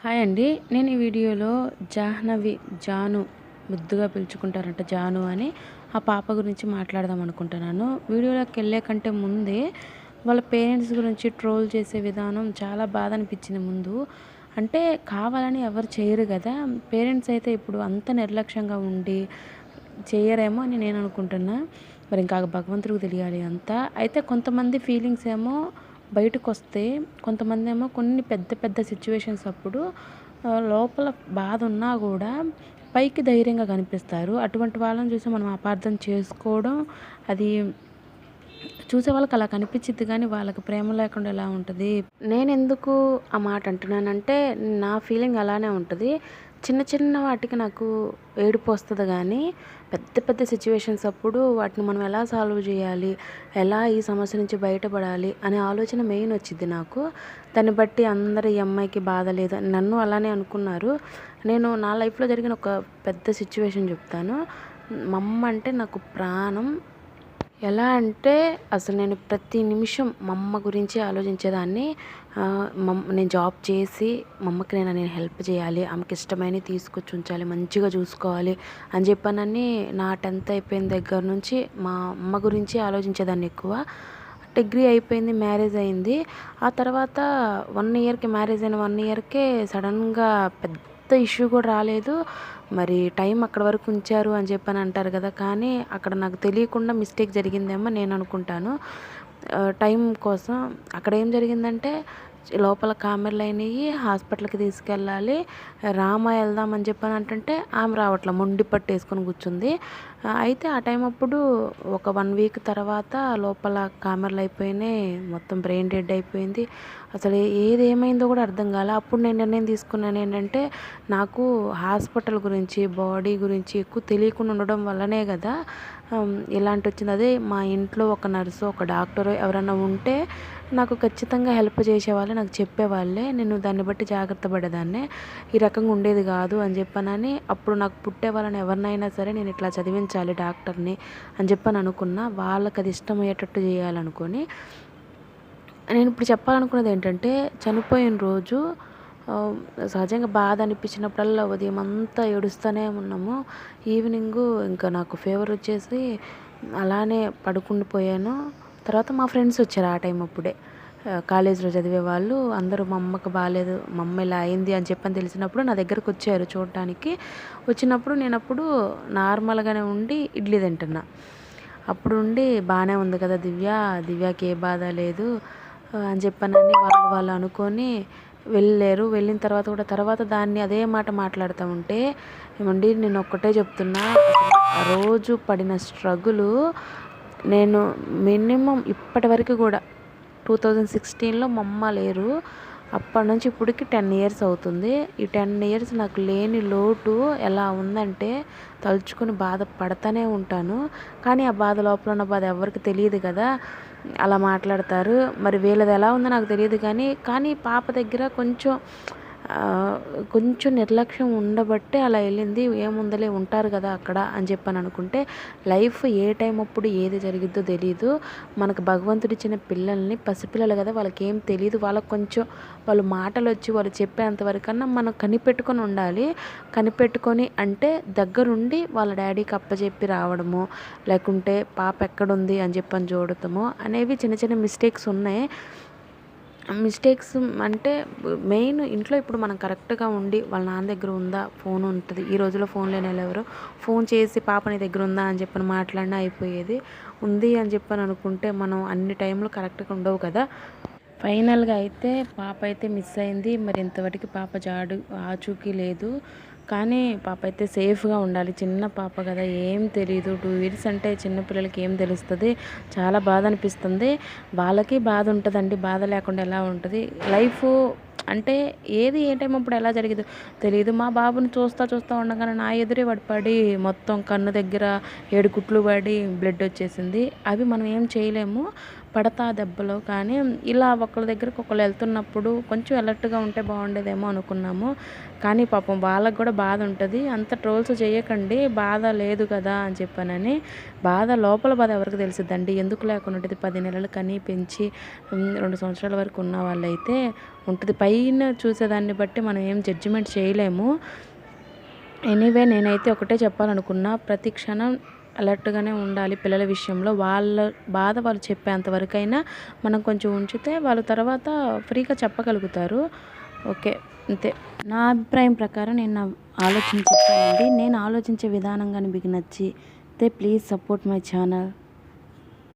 Hi అండి. నేను ఈ వీడియోలో జాహ్నవి, జాను ముద్దుగా పిలుచుకుంటారంట జాను అని ఆ పాప గురించి మాట్లాడదాం అనుకుంటున్నాను. వీడియోలోకెళ్ళే కంటే ముందే వాళ్ళ పేరెంట్స్ గురించి ట్రోల్ చేసే విధానం చాలా బాధ అనిపించింది ముందు. అంటే కావాలని ఎవరు చేయరు కదా! పేరెంట్స్ అయితే ఇప్పుడు అంత నిర్లక్ష్యంగా ఉండి చేయరేమో అని నేను అనుకుంటున్నా. మరి ఇంకా భగవంతుడికి తెలియాలి అంతా. అయితే కొంతమంది ఫీలింగ్స్ ఏమో బయటకొస్తే, కొంతమందేమో కొన్ని పెద్ద పెద్ద సిట్యుయేషన్స్ అప్పుడు లోపల బాధ ఉన్నా గూడా పైకి ధైర్యంగా కనిపిస్తారు. అటువంటి వాళ్ళని చూసి మనం అపార్థం చేసుకోవడం, అది చూసే వాళ్ళకి అలా కనిపించిద్ది గానీ, వాళ్ళకి ప్రేమ లేకుండా ఎలా ఉంటది? నేనెందుకు ఆ మాట అంటున్నానంటే, నా ఫీలింగ్ అలానే ఉంటది. చిన్న చిన్న వాటికి నాకు ఏడుపొస్తది గానీ, పెద్ద పెద్ద సిట్యుయేషన్స్ అప్పుడు వాటిని మనం ఎలా సాల్వ్ జేయాలి? ఎలా ఈ సమస్య నుంచి బయటపడాలి? అనే ఆలోచన మెయిన్ వచ్చిద్ది నాకు. దాన్ని బట్టి అందరూ ఈ అమ్మాయికి బాధ లేదు అని నన్ను అలానే అనుకున్నారు. నేను నా లైఫ్‌లో జరిగిన ఒక పెద్ద సిట్యుయేషన్ జెప్తాను. మా అమ్మ అంటే నాకు ప్రాణం. ఎలా అంటే అసలు నేను ప్రతి నిమిషం మా అమ్మ గురించి ఆలోచించేదాన్ని. నేను జాబ్ చేసి మా అమ్మకి నేను హెల్ప్ చేయాలి, ఆమెకి ఇష్టమైనవి తీసుకొచ్చి ఉంచాలి, మంచిగా చూసుకోవాలి అని చెప్పానని నా 10th అయిపోయిన దగ్గర నుంచి మా అమ్మ గురించి ఆలోచించేదాన్ని ఎక్కువ. డిగ్రీ అయిపోయింది, మ్యారేజ్ అయింది. ఆ తర్వాత 1 ఇయర్‌కి మ్యారేజ్ అయిన 1 ఇయర్‌కే సడన్‌గా పెద్ద ఇష్యూ కూడా రాలేదు. మరి టైం అక్కడి వరకు ఉంచారు అని చెప్పని అంటారు కదా! కానీ అక్కడ నాకు తెలియకుండా మిస్టేక్ జరిగిందేమో నేను అనుకుంటాను. టైం కోసం అక్కడ ఏం జరిగిందంటే లోపల కామెర్లయినయి, హాస్పిటల్‌కి తీసుకెళ్ళాలి. రామా ఎళ్దాం అని చెప్పని అంటుంటే ఆమె రావట్ల. మొండి పట్టేసుకొని కూర్చుంది. అయితే ఆ టైం అప్పుడు ఒక 1 వీక్ తర్వాత లోపల కామెర్లయిపోయినాయి. మొత్తం బ్రెయిన్ డెడ్ అయిపోయింది. అసలు ఏది ఏమైందో కూడా అర్థం కాలే. అప్పుడు నేను నిర్ణయం తీసుకున్నాను ఏంటంటే, నాకు హాస్పిటల్ గురించి, బాడీ గురించి ఎక్కువ తెలియకుండా ఉండడం వల్లనే కదా ఇలాంటొచ్చింది. అదే మా ఇంట్లో ఒక నర్సో, ఒక డాక్టరో ఎవరైనా ఉంటే నాకు ఖచ్చితంగా హెల్ప్ చేసేవాళ్ళే, నాకు చెప్పేవాళ్ళే. నేను దాన్ని బట్టి జాగ్రత్త పడేదాన్నే. ఈ రకంగా ఉండేది కాదు అని చెప్పనని అప్పుడు నాకు పుట్టే వాళ్ళని ఎవరినైనా సరే నేను ఇట్లా చదివించాలి డాక్టర్‌ని అని చెప్పని అనుకున్నా. వాళ్ళకది ఇష్టమయ్యేటట్టు చేయాలనుకోని. నేను ఇప్పుడు చెప్పాలనుకున్నది ఏంటంటే, చనిపోయిన రోజు సహజంగా బాధ అనిపించినప్పుడల్లా ఉదయం అంతా ఏడుస్తూనే ఉన్నాము. ఈవినింగు ఇంకా నాకు ఫీవర్ వచ్చేసి అలానే పడుకుండిపోయాను. తర్వాత మా ఫ్రెండ్స్ వచ్చారు ఆ టైం అప్పుడే. కాలేజీలో చదివే వాళ్ళు అందరూ మా అమ్మకి బాలేదు, మా అమ్మ ఇలా అయింది అని చెప్పని తెలిసినప్పుడు నా దగ్గరకు వచ్చారు చూడటానికి. వచ్చినప్పుడు నేనప్పుడు నార్మల్‌గానే ఉండి ఇడ్లీ తింటున్నా. అప్పుడు ఉండి బానే ఉంది కదా దివ్యకి ఏ బాధ లేదు అని చెప్పనని వాళ్ళు అనుకొని వెళ్ళారు. వెళ్ళిన తర్వాత కూడా తర్వాత దాన్ని అదే మాట మాట్లాడుతూ ఉంటే, ఏమండి నేను ఒక్కటే చెప్తున్నా, ఆ రోజు పడిన స్ట్రగులు నేను మినిమమ్ ఇప్పటి వరకు కూడా 2016లో మా అమ్మ లేరు. అప్పటి నుంచి ఇప్పటికి 10 ఇయర్స్ అవుతుంది. ఈ 10 ఇయర్స్ నాకు లేని లోటు ఎలా ఉందంటే తలుచుకొని బాధపడతానే ఉంటాను. కానీ ఆ బాధ లోపల ఉన్న బాధ ఎవరికీ తెలియదు కదా! అలా మాట్లాడతారు. మరి వీళ్ళది ఎలా ఉందో నాకు తెలియదు కానీ పాప దగ్గర కొంచెం నిర్లక్ష్యం ఉండబట్టే అలా వెళ్ళింది. ఏముందిలే ఉంటారు కదా అక్కడ అని చెప్పని అనుకుంటే, లైఫ్ ఏ టైం అప్పుడు ఏది జరిగిద్దో తెలీదు. మనకు భగవంతుడిచ్చిన పిల్లల్ని, పసిపిల్లలు కదా, వాళ్ళకేం తెలీదు. వాళ్ళకి కొంచెం వాళ్ళు మాటలొచ్చి వాళ్ళు చెప్పేంత వరకన్నా మనం కనిపెట్టుకొని ఉండాలి. కనిపెట్టుకొని అంటే దగ్గరుండి వాళ్ళ డాడీకి అప్పజెప్పి రావడము, లేకుంటే పాప ఎక్కడుంది అని చెప్పని చూడటము అనేవి చిన్న చిన్న మిస్టేక్స్ ఉన్నాయి. మిస్టేక్స్ అంటే మెయిన్ ఇంట్లో ఇప్పుడు మనం కరెక్ట్‌గా ఉండి వాళ్ళ నాన్న దగ్గర ఉందా, ఫోన్ ఉంటది. ఈ రోజుల్లో ఫోన్ లేనోళ్ళు ఎవరు? ఫోన్ చేసి పాప నీ దగ్గర ఉందా అని చెప్పని మాట్లాడినా అయిపోయేది. ఉంది అని చెప్పని అనుకుంటే మనం అన్ని టైంలు కరెక్ట్‌గా ఉండవు కదా! ఫైనల్‌గా అయితే పాప అయితే మిస్ అయింది. మరి ఇంతవరకు పాప ఆచూకీ లేదు. కానీ పాప అయితే సేఫ్‌గా ఉండాలి. చిన్న పాప కదా, ఏం తెలీదు. 2 ఇయర్స్ అంటే చిన్న పిల్లలకి ఏం తెలుస్తది. చాలా బాధ అనిపిస్తుంది. వాళ్ళకి బాధ ఉంటదండి. బాధ లేకుండా ఎలా ఉంటది? లైఫు అంటే ఏది ఏ టైం అప్పుడు ఎలా జరిగిద్దో తెలీదు. మా బాబుని చూస్తా ఉండగానే నా ఎదురే వాడు పడి మొత్తం కన్ను దగ్గర 7 కుట్లు పడి బ్లడ్ వచ్చేసింది. అవి మనం ఏం చేయలేము. పడతా దెబ్బలు. కానీ ఇలా ఒకళ్ళ దగ్గరికి ఒకళ్ళు వెళ్తున్నప్పుడు కొంచెం అలర్ట్‌గా ఉంటే బాగుండేదేమో అనుకున్నాము. కానీ పాపం వాళ్ళకి కూడా బాధ ఉంటుంది. అంత ట్రోల్స్ చేయకండి, బాధ లేదు కదా అని చెప్పానని. లోపల బాధ ఎవరికి తెలిసిద్దండి, ఎందుకు లేకుండా ఉంటుంది. 10 నెలలు కని పెంచి 2 సంవత్సరాల వరకు ఉన్న వాళ్ళైతే ఉంటుంది. పైన చూసేదాన్ని బట్టి మనం ఏం జడ్జిమెంట్ చేయలేము. ఎనీవే నేనైతే ఒకటే చెప్పాలనుకున్నా, ప్రతి క్షణం అలర్ట్గానే ఉండాలి పిల్లల విషయంలో. వాళ్ళ బాధ వాళ్ళు చెప్పేంత వరకైనా మనం కొంచెం ఉంచితే వాళ్ళు తర్వాత ఫ్రీగా చెప్పగలుగుతారు. ఓకే, అంతే. నా అభిప్రాయం ప్రకారం నేను నా ఆలోచన చెప్పానండి. నేను ఆలోచించే విధానం కానీ మీకు నచ్చితే ప్లీజ్ సపోర్ట్ మై ఛానల్.